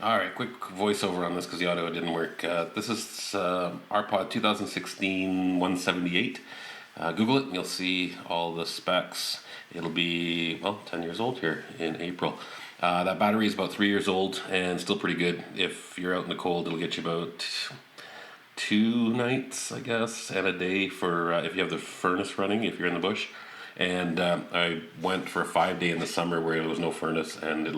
All right, quick voiceover on this because the audio didn't work. This is Rpod 2016 178. Google it and you'll see all the specs. It'll be, well, 10 years old here in April. That battery is about 3 years old and still pretty good. If you're out in the cold, it'll get you about 2 nights, I guess, and a day for if you have the furnace running, if you're in the bush. And I went for a 5 day in the summer where there was no furnace, and it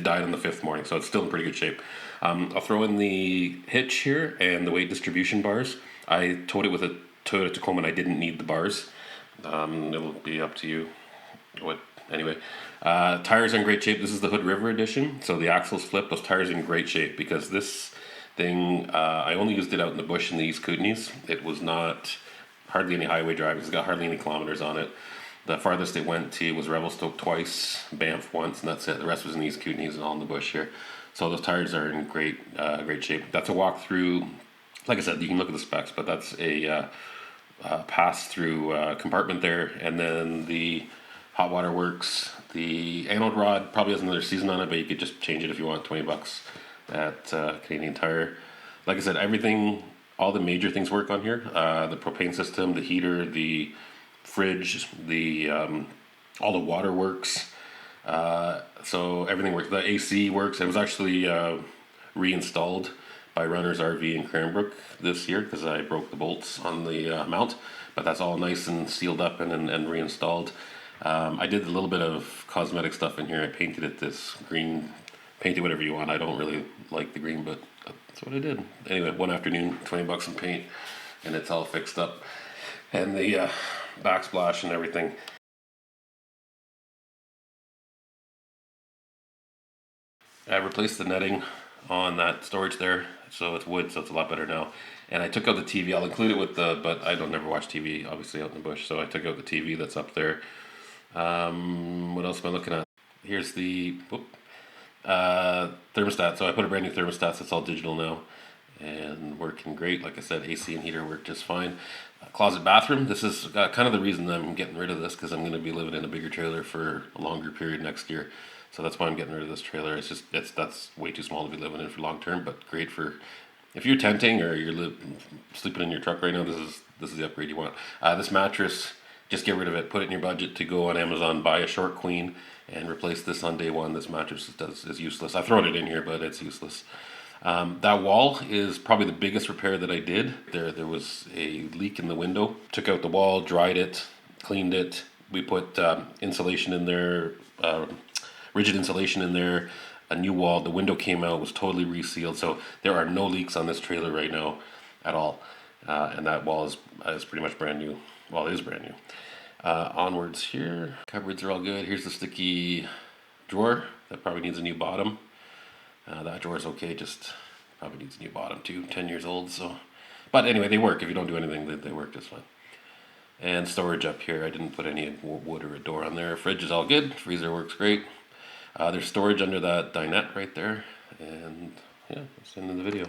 died on the fifth morning, so it's still in pretty good shape. I'll throw in the hitch here and the weight distribution bars. I towed it with a Toyota Tacoma and I didn't need the bars. It'll be up to you. Anyway, tires are in great shape. This is the Hood River edition, so the axles flip. Those tires are in great shape because this thing, I only used it out in the bush in the East Kootenays. It was not hardly any highway driving. It's got hardly any kilometers on it. The farthest it went to was Revelstoke twice, Banff once, and that's it. The rest was in the East Kootenays and all in the bush here. So those tires are in great shape. That's a walk-through. Like I said, you can look at the specs, but that's a pass-through compartment there, and then the hot water works. The anode rod probably has another season on it, but you could just change it if you want. $20 at Canadian Tire. Like I said, everything, all the major things work on here. The propane system, the heater, the fridge, the all the water works. So everything works. The AC works. It was actually reinstalled by Runner's RV in Cranbrook this year because I broke the bolts on the mount, but that's all nice and sealed up and reinstalled. I did a little bit of cosmetic stuff in here. I painted it this green. Paint it whatever you want. I don't really like the green, but that's what I did. Anyway, one afternoon, $20 in paint, and it's all fixed up. And the backsplash and everything. I replaced the netting on that storage there, so it's wood, so it's a lot better now. And I took out the TV. I'll include it with but I don't never watch TV, obviously, out in the bush, so I took out the TV that's up there. What else am I looking at? Here's the thermostat. So I put a brand new thermostat, so it's all digital now and working great. Like I said, AC and heater work just fine. Closet bathroom. This is kind of the reason I'm getting rid of this, because I'm going to be living in a bigger trailer for a longer period next year. So that's why I'm getting rid of this trailer. That's way too small to be living in for long term, but great for if you're tenting or you're sleeping in your truck right now. This is the upgrade you want. This mattress, just get rid of it. Put it in your budget to go on Amazon, buy a short queen, and replace this on day one. This mattress is useless. I thrown it in here, but it's useless. That wall is probably the biggest repair that I did. There was a leak in the window. Took out the wall, dried it, cleaned it. We put insulation in there, rigid insulation in there, a new wall. The window came out, was totally resealed. So there are no leaks on this trailer right now at all. And that wall is pretty much brand new. Well, it is brand new. Onwards here. Cupboards are all good. Here's the sticky drawer that probably needs a new bottom. That drawer is okay, just probably needs a new bottom too. 10 years old, so. But anyway, they work. If you don't do anything, they work just fine. And storage up here. I didn't put any wood or a door on there. Fridge is all good. Freezer works great. There's storage under that dinette right there. And yeah, that's the end of the video.